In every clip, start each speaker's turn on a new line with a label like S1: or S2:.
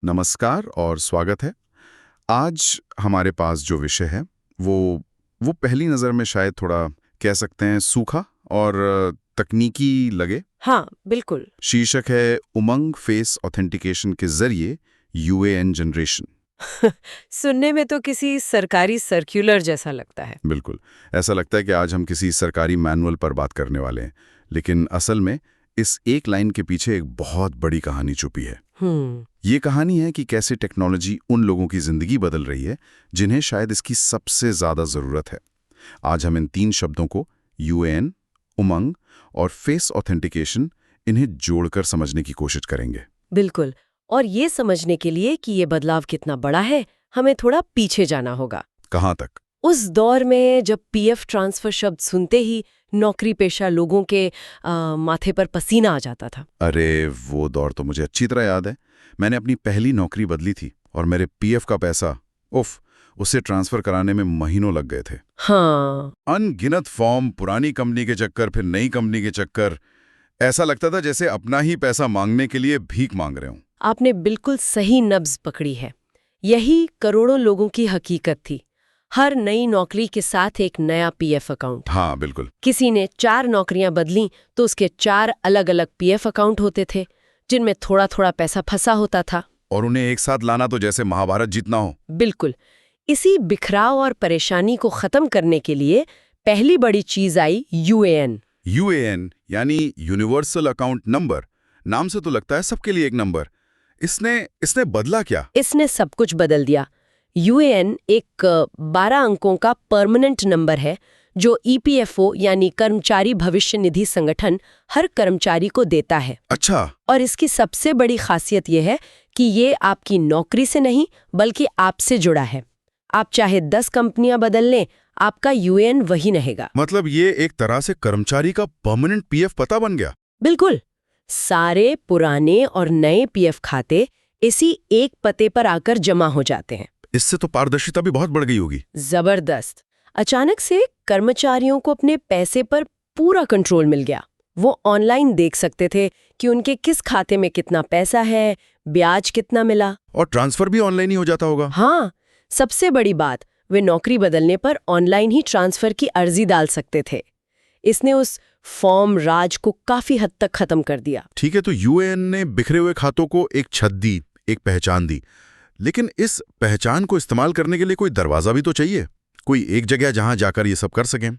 S1: नमस्कार और स्वागत है। आज हमारे पास जो विषय है वो पहली नज़र में शायद थोड़ा कह सकते हैं सूखा और तकनीकी लगे।
S2: हाँ, बिल्कुल।
S1: शीर्षक है उमंग फेस ऑथेंटिकेशन के जरिए यूएएन जनरेशन।
S2: सुनने में तो किसी सरकारी सर्कुलर जैसा लगता है।
S1: बिल्कुल, ऐसा लगता है कि आज हम किसी सरकारी मैनुअल पर बात करने वाले हैं, लेकिन असल में इस एक लाइन के पीछे एक बहुत बड़ी कहानी छुपी है। ये कहानी है कि कैसे टेक्नोलॉजी उन लोगों की जिंदगी बदल रही है जिन्हें शायद इसकी सबसे ज्यादा जरूरत है। आज हम इन 3 शब्दों को यूएएन, उमंग और फेस ऑथेंटिकेशन इन्हें जोड़कर समझने की कोशिश करेंगे।
S2: बिल्कुल। और ये समझने के लिए कि ये बदलाव कितना बड़ा है, हमें थोड़ा पीछे जाना होगा।
S1: कहाँ तक?
S2: उस दौर में जब पीएफ ट्रांसफर शब्द सुनते ही नौकरी पेशा लोगों के माथे पर पसीना आ जाता था।
S1: अरे वो दौर तो मुझे अच्छी तरह याद है। मैंने अपनी पहली नौकरी बदली थी और मेरे पीएफ का पैसा उसे ट्रांसफर कराने में महीनों लग गए थे।
S2: हाँ,
S1: अनगिनत फॉर्म, पुरानी कंपनी के चक्कर, फिर नई कंपनी के चक्कर। ऐसा लगता था जैसे अपना ही पैसा मांगने के लिए भीख मांग रहे हूं।
S2: आपने बिल्कुल सही नब्ज पकड़ी है। यही करोड़ों लोगों की हकीकत थी। हर नई नौकरी के साथ एक नया पीएफ अकाउंट।
S1: हाँ बिल्कुल।
S2: किसी ने 4 नौकरियां बदली तो उसके 4 अलग-अलग पीएफ अकाउंट होते थे, जिनमें थोड़ा-थोड़ा पैसा फंसा होता था।
S1: और उन्हें एक साथ लाना तो जैसे महाभारत जीतना हो।
S2: बिल्कुल। इसी बिखराव और परेशानी को खत्म करने के लिए पहली बड़ी चीज आई यूएएन।
S1: यूएएन यानी यूनिवर्सल अकाउंट नंबर। नाम से तो लगता है सबके लिए एक नंबर। इसने बदला क्या?
S2: इसने सब कुछ बदल दिया। यूएएन एक 12 अंकों का परमानेंट नंबर है जो ईपीएफओ यानी कर्मचारी भविष्य निधि संगठन हर कर्मचारी को देता है।
S1: अच्छा।
S2: और इसकी सबसे बड़ी खासियत यह है कि ये आपकी नौकरी से नहीं बल्कि आपसे जुड़ा है। आप चाहे 10 कंपनियां बदल लें, आपका यूएएन वही रहेगा।
S1: मतलब ये एक तरह से कर्मचारी का परमानेंट पीएफ पता बन गया।
S2: बिल्कुल। सारे पुराने और नए पीएफ खाते इसी एक पते पर आकर जमा हो जाते हैं।
S1: इससे तो पारदर्शिता भी बहुत बढ़ गई होगी।
S2: जबरदस्त। अचानक से कर्मचारियों को अपने पैसे पर पूरा कंट्रोल मिल गया। वो ऑनलाइन देख सकते थे कि उनके किस खाते में कितना पैसा है, ब्याज कितना मिला।
S1: और ट्रांसफर भी ऑनलाइन ही हो जाता होगा।
S2: हाँ, सबसे बड़ी बात, वे नौकरी बदलने पर ऑनलाइन ही ट्रांसफर की अर्जी डाल सकते थे। इसने उस फॉर्म राज को काफी हद तक खत्म कर दिया।
S1: ठीक है, तो यूएएन ने बिखरे हुए खातों को एक छत दी, एक पहचान दी। लेकिन इस पहचान को इस्तेमाल करने के लिए कोई दरवाजा भी तो चाहिए, कोई एक जगह जहां जाकर ये सब कर सकें।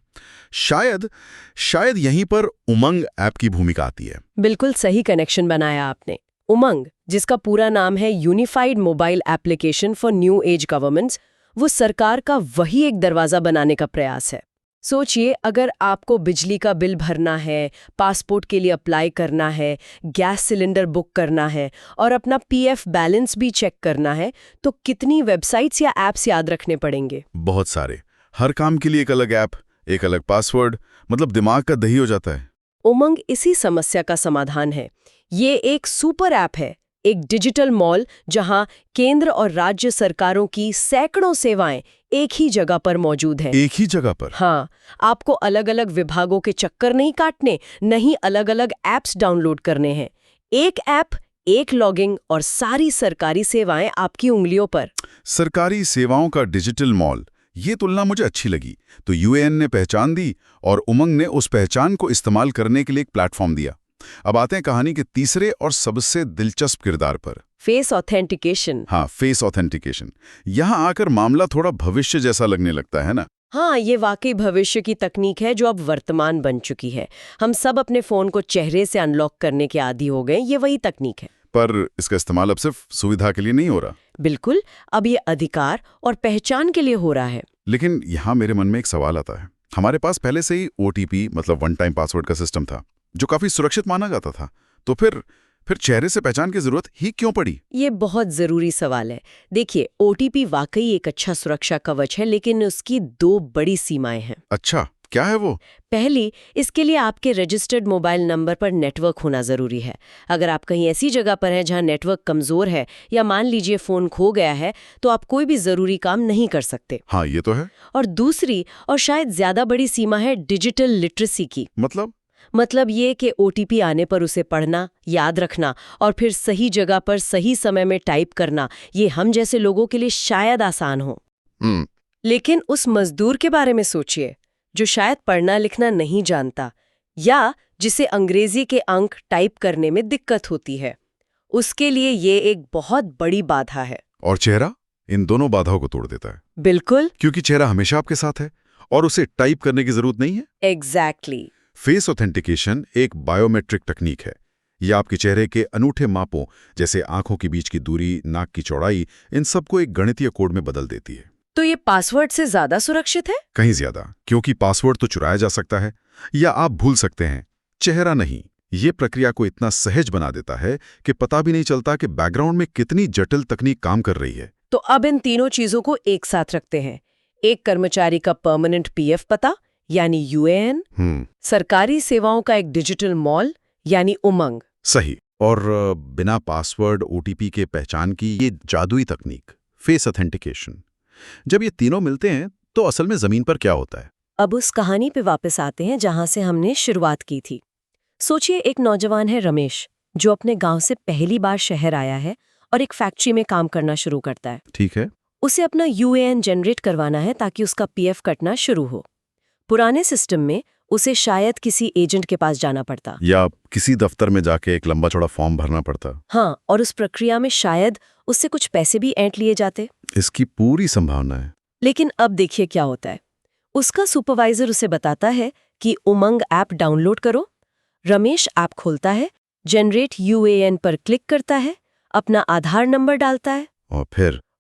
S1: शायद यहीं पर उमंग ऐप की भूमिका आती है।
S2: बिल्कुल सही कनेक्शन बनाया आपने। उमंग, जिसका पूरा नाम है unified mobile application for new age governments, वो सरकार का वही एक दरवाजा बनाने का प्रयास है। सोचिए, अगर आपको बिजली का बिल भरना है, पासपोर्ट के लिए अप्लाई करना है, गैस सिलेंडर बुक करना है और अपना पीएफ बैलेंस भी चेक करना है, तो कितनी वेबसाइट्स या ऐप्स याद रखने पड़ेंगे?
S1: बहुत सारे। हर काम के लिए एक अलग ऐप, एक अलग पासवर्ड, मतलब दिमाग का दही हो जाता है।
S2: उमंग इसी समस्या का समाधान है। ये एक सुपर ऐप है, एक डिजिटल मॉल जहां केंद्र और राज्य सरकारों की सैकड़ों सेवाएं एक ही जगह पर मौजूद हैं।
S1: एक ही जगह पर?
S2: हाँ, आपको अलग-अलग विभागों के चक्कर नहीं काटने, नहीं अलग-अलग ऐप्स डाउनलोड करने हैं। एक ऐप, एक लॉगिन और सारी सरकारी सेवाएं आपकी उंगलियों पर।
S1: सरकारी सेवाओं का डिजिटल मॉल, ये तुलना मुझे अच्छी लगी। तो यूएएन ने पहचान दी और उमंग ने उस पहचान को इस्तेमाल करने के लिए एक प्लेटफॉर्म दिया। अब आते हैं कहानी के तीसरे और सबसे दिलचस्प किरदार पर,
S2: फेस ऑथेंटिकेशन।
S1: हाँ, फेस ऑथेंटिकेशन। यहाँ आकर मामला थोड़ा भविष्य जैसा लगने लगता है ना?
S2: हाँ, ये वाकई भविष्य की तकनीक है जो अब वर्तमान बन चुकी है। हम सब अपने फोन को चेहरे से अनलॉक करने के आदी हो गए, ये वही तकनीक है।
S1: पर इसका इस्तेमाल अब सिर्फ सुविधा के लिए नहीं हो रहा।
S2: बिल्कुल, अब ये अधिकार और पहचान के लिए हो रहा है।
S1: लेकिन यहाँ मेरे मन में एक सवाल आता है। हमारे पास पहले से ही ओटीपी मतलब वन टाइम पासवर्ड का सिस्टम था जो काफी सुरक्षित माना जाता था, तो फिर चेहरे से पहचान की जरूरत ही क्यों पड़ी?
S2: ये बहुत जरूरी सवाल है। देखिए, ओटीपी वाकई एक अच्छा सुरक्षा कवच है, लेकिन उसकी 2 बड़ी सीमाएं हैं।
S1: अच्छा, क्या है वो?
S2: पहली, इसके लिए आपके रजिस्टर्ड मोबाइल नंबर पर नेटवर्क होना जरूरी है। अगर आप कहीं ऐसी जगह पर हैं जहां नेटवर्क कमजोर है या मान लीजिए फोन खो गया है, तो आप कोई भी जरूरी काम नहीं कर सकते।
S1: हाँ, ये तो है।
S2: और दूसरी और शायद ज्यादा बड़ी सीमा है डिजिटल लिटरेसी की। मतलब ये कि OTP आने पर उसे पढ़ना, याद रखना और फिर सही जगह पर सही समय में टाइप करना, ये हम जैसे लोगों के लिए शायद आसान हो। लेकिन उस मजदूर के बारे में सोचिए, जो शायद पढ़ना लिखना नहीं जानता या जिसे अंग्रेजी के अंक टाइप करने में दिक्कत होती है। उसके लिए ये एक बहुत बड़ी बाधा है।
S1: और चेहरा इन दोनों बाधाओं को तोड़ देता है।
S2: बिल्कुल,
S1: क्योंकि चेहरा हमेशा आपके साथ है और उसे टाइप करने की जरूरत नहीं है।
S2: एग्जैक्टली।
S1: फेस ऑथेंटिकेशन एक बायोमेट्रिक तकनीक है। यह आपके चेहरे के अनूठे मापों जैसे आंखों के बीच की दूरी, नाक की चौड़ाई, इन सबको एक गणितीय कोड में बदल देती है।
S2: तो ये पासवर्ड से ज्यादा सुरक्षित है?
S1: कहीं ज्यादा, क्योंकि पासवर्ड तो चुराया जा सकता है या आप भूल सकते हैं, चेहरा नहीं। ये प्रक्रिया को इतना सहज बना देता है कि पता भी नहीं चलता कि बैकग्राउंड में कितनी जटिल तकनीक काम कर रही है।
S2: तो अब इन तीनों चीजों को एक साथ रखते हैं। एक कर्मचारी का परमानेंट PF पता यानी UAN, सरकारी सेवाओं का एक डिजिटल मॉल यानी उमंग।
S1: सही। और बिना पासवर्ड OTP के पहचान की ये जादुई तकनीक फेस ऑथेंटिकेशन। जब ये तीनों मिलते हैं तो असल में जमीन पर क्या होता है?
S2: अब उस कहानी पे वापस आते हैं जहां से हमने शुरुआत की थी। सोचिए, एक नौजवान है रमेश, जो अपने गांव से पहली बार शहर आया है और एक फैक्ट्री में काम करना शुरू करता है।
S1: ठीक है।
S2: उसे अपना UAN जनरेट करवाना है ताकि उसका PF कटना शुरू हो। पुराने सिस्टम में उसे शायद किसी एजेंट के पास जाना पड़ता,
S1: या किसी दफ्तर में जाके एक लंबा चौड़ा फॉर्म भरना पड़ता।
S2: हाँ, और उस प्रक्रिया में शायद उससे कुछ पैसे भी ऐंठ लिए जाते।
S1: इसकी पूरी संभावना है।
S2: लेकिन अब देखिए क्या होता है। उसका सुपरवाइजर उसे बताता है कि उमंग ऐप डाउनलोड करो। रमेश ऐप खोलता है, जनरेट UAN पर क्लिक करता है, अपना आधार नंबर डालता है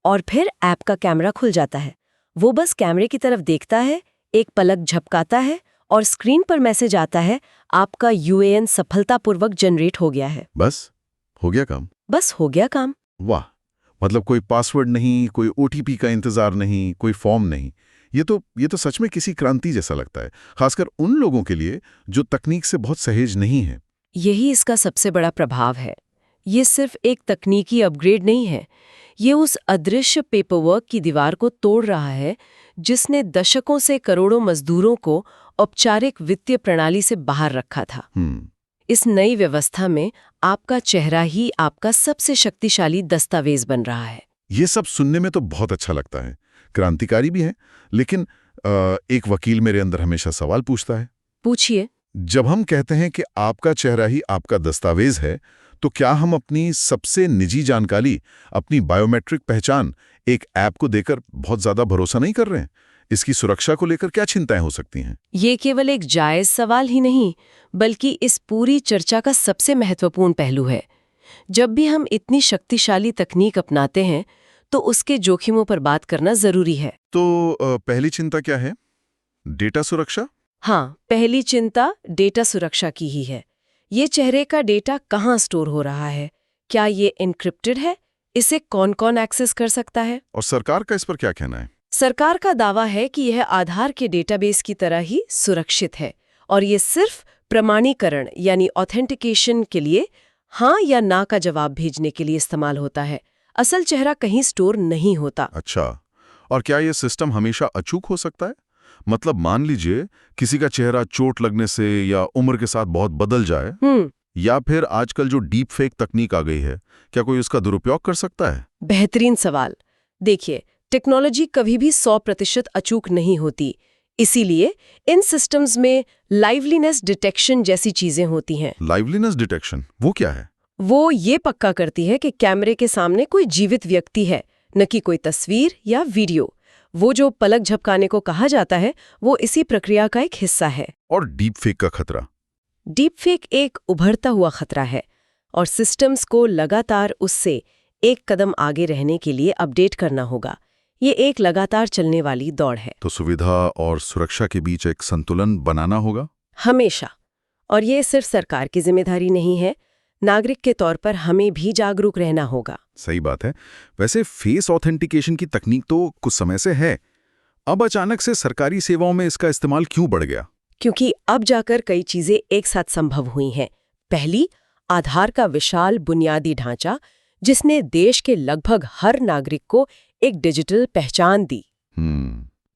S2: और फिर ऐप का कैमरा खुल जाता है। वो बस कैमरे की तरफ देखता है, एक पलक झपकाता है और स्क्रीन पर मैसेज आता है, आपका UAN सफलतापूर्वक जनरेट हो गया है।
S1: बस हो गया काम।
S2: बस हो गया काम।
S1: वाह, मतलब कोई पासवर्ड नहीं, कोई OTP का इंतजार नहीं, कोई फॉर्म नहीं। ये तो सच में किसी क्रांति जैसा लगता है, खासकर उन लोगों के लिए जो तकनीक से बहुत सहज नहीं है।
S2: यही इसका सबसे बड़ा प्रभाव है। ये सिर्फ एक तकनीकी अपग्रेड नहीं है, ये उस अदृश्य पेपरवर्क की दीवार को तोड़ रहा है जिसने दशकों से करोड़ों मजदूरों को औपचारिक वित्तीय प्रणाली से बाहर रखा था। इस नई व्यवस्था में आपका चेहरा ही आपका सबसे शक्तिशाली दस्तावेज बन रहा है।
S1: ये सब सुनने में तो बहुत अच्छा लगता है, क्रांतिकारी भी है। लेकिन एक वकील मेरे अंदर हमेशा सवाल पूछता है।
S2: पूछिए।
S1: जब हम कहते हैं कि आपका चेहरा ही आपका दस्तावेज है, तो क्या हम अपनी सबसे निजी जानकारी, अपनी बायोमेट्रिक पहचान एक ऐप को देकर बहुत ज्यादा भरोसा नहीं कर रहे हैं? इसकी सुरक्षा को लेकर क्या चिंताएं हो सकती हैं?
S2: ये केवल एक जायज सवाल ही नहीं, बल्कि इस पूरी चर्चा का सबसे महत्वपूर्ण पहलू है। जब भी हम इतनी शक्तिशाली तकनीक अपनाते हैं तो उसके जोखिमों पर बात करना जरूरी है।
S1: तो पहली चिंता क्या है? डेटा सुरक्षा?
S2: हाँ, पहली चिंता डेटा सुरक्षा की ही है। ये चेहरे का डेटा कहाँ स्टोर हो रहा है? क्या ये एन्क्रिप्टेड है? इसे कौन कौन एक्सेस कर सकता है?
S1: और सरकार का इस पर क्या कहना है?
S2: सरकार का दावा है कि यह आधार के डेटाबेस की तरह ही सुरक्षित है और ये सिर्फ प्रमाणीकरण यानी ऑथेंटिकेशन के लिए हाँ या ना का जवाब भेजने के लिए इस्तेमाल होता है। असल चेहरा कहीं स्टोर नहीं होता।
S1: अच्छा, और क्या ये सिस्टम हमेशा अचूक हो सकता है? मतलब मान लीजिए किसी का चेहरा चोट लगने से या उम्र के साथ बहुत बदल जाए, या फिर आजकल जो डीप फेक तकनीक आ गई है, क्या कोई उसका दुरुपयोग कर सकता है?
S2: बेहतरीन सवाल। देखिए, टेक्नोलॉजी कभी भी 100% अचूक नहीं होती, इसीलिए इन सिस्टम्स में लाइवलीनेस डिटेक्शन जैसी चीजें होती हैं।
S1: लाइवलीनेस डिटेक्शन वो क्या है?
S2: वो ये पक्का करती है कि कैमरे के सामने कोई जीवित व्यक्ति है, न कि कोई तस्वीर या वीडियो। वो जो पलक झपकाने को कहा जाता है, वो इसी प्रक्रिया का एक हिस्सा है।
S1: और डीप फेक का खतरा?
S2: डीप फेक एक उभरता हुआ खतरा है और सिस्टम्स को लगातार उससे एक कदम आगे रहने के लिए अपडेट करना होगा। ये एक लगातार चलने वाली दौड़ है।
S1: तो सुविधा और सुरक्षा के बीच एक संतुलन बनाना होगा
S2: हमेशा। और ये सिर्फ सरकार की जिम्मेदारी नहीं है, नागरिक के तौर पर हमें भी जागरूक रहना होगा।
S1: सही बात है। वैसे फेस ऑथेंटिकेशन की तकनीक तो कुछ समय से है, अब अचानक से सरकारी सेवाओं में इसका इस्तेमाल क्यों बढ़ गया?
S2: क्योंकि अब जाकर कई चीजें एक साथ संभव हुई हैं। पहली, आधार का विशाल बुनियादी ढांचा जिसने देश के लगभग हर नागरिक को एक डिजिटल पहचान दी।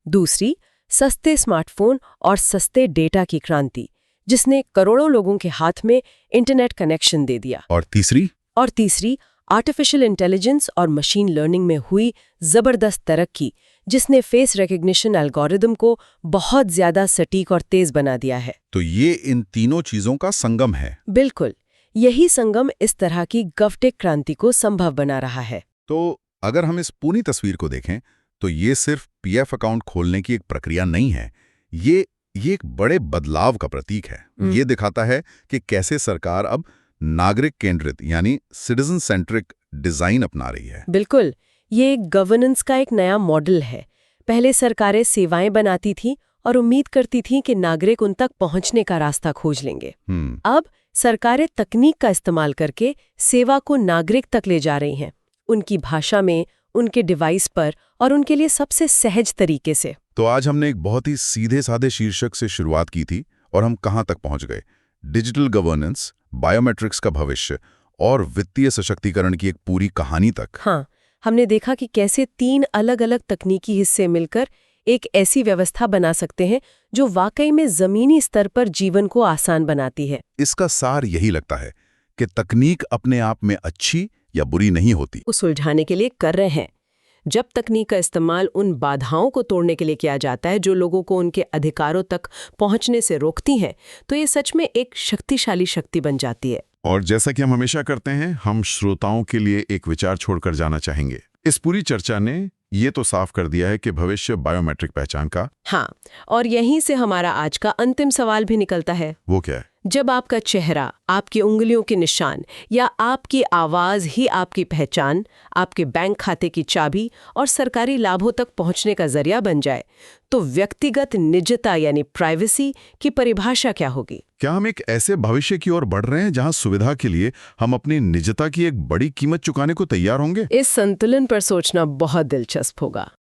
S2: दूसरी, सस्ते स्मार्टफोन और सस्ते डेटा की क्रांति जिसने करोड़ों लोगों के हाथ में इंटरनेट कनेक्शन दे दिया।
S1: और तीसरी आर्टिफिशियल इंटेलिजेंस और मशीन लर्निंग में हुई जबरदस्त तरक्की, जिसने फेस रिकग्निशन एल्गोरिदम को बहुत ज्यादा सटीक और तेज बना दिया है। तो ये इन तीनों चीजों का संगम है।
S2: बिल्कुल, यही संगम इस तरह की गवटेक क्रांति को संभव बना रहा है।
S1: तो अगर हम इस पूरी तस्वीर को देखें तो ये सिर्फ पीएफ अकाउंट खोलने की एक प्रक्रिया नहीं है, ये एक बड़े बदलाव का प्रतीक है। ये दिखाता है कि कैसे सरकार अब नागरिक केंद्रित यानी सिटीजन सेंट्रिक डिजाइन अपना रही है।
S2: बिल्कुल, ये एक गवर्नेंस का एक नया मॉडल है। पहले सरकारें सेवाएं बनाती थीं और उम्मीद करती थीं कि नागरिक उन तक पहुंचने का रास्ता खोज लेंगे। अब सरकारें तकनीक का इस्तेमाल करके सेवा को नागरिक तक ले जा रही हैं, उनकी भाषा में, उनके डिवाइस पर और उनके लिए सबसे सहज तरीके से।
S1: तो आज हमने एक बहुत ही सीधे साधे शीर्षक से शुरुआत की थी और हम कहां तक पहुंच गए? डिजिटल गवर्नेंस, बायोमेट्रिक्स का भविष्य और वित्तीय सशक्तिकरण की एक पूरी कहानी तक।
S2: हाँ, हमने देखा कि कैसे 3 अलग-अलग तकनीकी हिस्से मिलकर एक ऐसी व्यवस्था बना सकते हैं जो वाकई में जमीनी स्तर पर जीवन को आसान बनाती है।
S1: इसका सार यही लगता है कि तकनीक अपने आप में अच्छी या बुरी नहीं होती,
S2: को सुलझाने के लिए कर रहे हैं। जब तकनीक का इस्तेमाल उन बाधाओं को तोड़ने के लिए किया जाता है जो लोगों को उनके अधिकारों तक पहुंचने से रोकती हैं, तो ये सच में एक शक्तिशाली शक्ति बन जाती है।
S1: और जैसा कि हम हमेशा करते हैं, हम श्रोताओं के लिए एक विचार छोड़कर जाना चाहेंगे। इस पूरी चर्चा ने ये तो साफ कर दिया है कि भविष्य बायोमेट्रिक पहचान का।
S2: हाँ, और यहीं से हमारा आज का अंतिम सवाल भी निकलता है।
S1: वो क्या है?
S2: जब आपका चेहरा, आपकी उंगलियों के निशान या आपकी आवाज ही आपकी पहचान, आपके बैंक खाते की चाबी और सरकारी लाभों तक पहुंचने का जरिया बन जाए, तो व्यक्तिगत निजता यानी प्राइवेसी की परिभाषा क्या होगी?
S1: क्या हम एक ऐसे भविष्य की ओर बढ़ रहे हैं जहां सुविधा के लिए हम अपनी निजता की एक बड़ी कीमत चुकाने को तैयार होंगे?
S2: इस संतुलन पर सोचना बहुत दिलचस्प होगा।